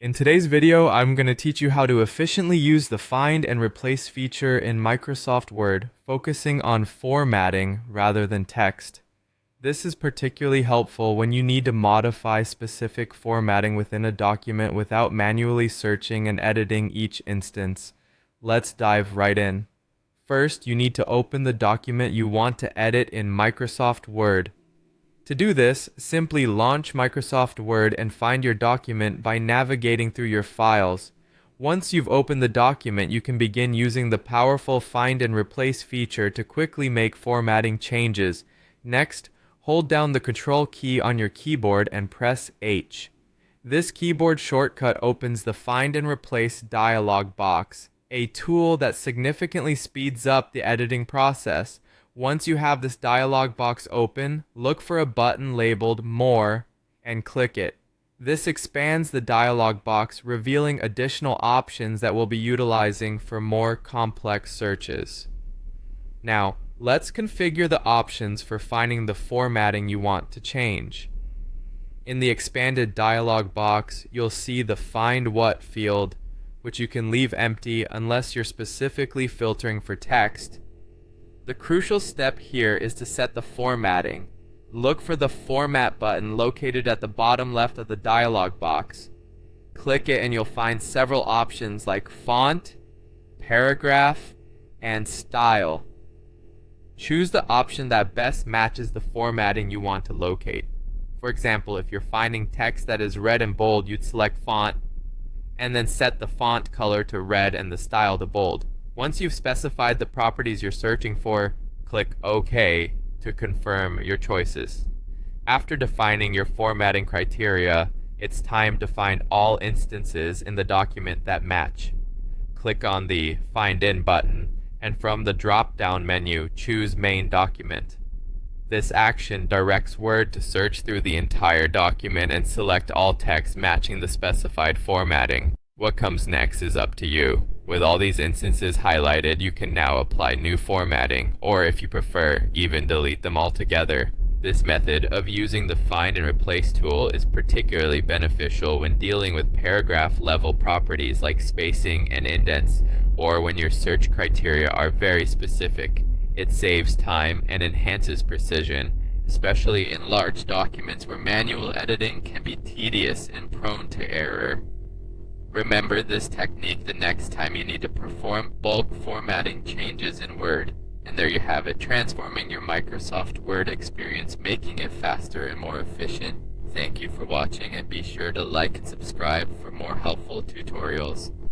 In today's video, I'm going to teach you how to efficiently use the Find and Replace feature in Microsoft Word, focusing on formatting rather than text. This is particularly helpful when you need to modify specific formatting within a document without manually searching and editing each instance. Let's dive right in. First, you need to open the document you want to edit in Microsoft Word. To do this, simply launch Microsoft Word and find your document by navigating through your files. Once you've opened the document, you can begin using the powerful Find and Replace feature to quickly make formatting changes. Next, hold down the Control key on your keyboard and press H. This keyboard shortcut opens the Find and Replace dialog box, a tool that significantly speeds up the editing process. Once you have this dialog box open, look for a button labeled More and click it. This expands the dialog box, revealing additional options that we'll be utilizing for more complex searches. Now, let's configure the options for finding the formatting you want to change. In the expanded dialog box, you'll see the Find What field, which you can leave empty unless you're specifically filtering for text. The crucial step here is to set the formatting. Look for the Format button located at the bottom left of the dialog box. Click it and you'll find several options like Font, Paragraph, and Style. Choose the option that best matches the formatting you want to locate. For example, if you're finding text that is red and bold, you'd select Font, and then set the font color to red and the style to bold. Once you've specified the properties you're searching for, click OK to confirm your choices. After defining your formatting criteria, it's time to find all instances in the document that match. Click on the Find In button, and from the drop-down menu, choose Main Document. This action directs Word to search through the entire document and select all text matching the specified formatting. What comes next is up to you. With all these instances highlighted, you can now apply new formatting, or if you prefer, even delete them altogether. This method of using the Find and Replace tool is particularly beneficial when dealing with paragraph level properties like spacing and indents, or when your search criteria are very specific. It saves time and enhances precision, especially in large documents where manual editing can be tedious and prone to error. Remember this technique the next time you need to perform bulk formatting changes in Word. And there you have it, transforming your Microsoft Word experience, making it faster and more efficient. Thank you for watching, and be sure to like and subscribe for more helpful tutorials.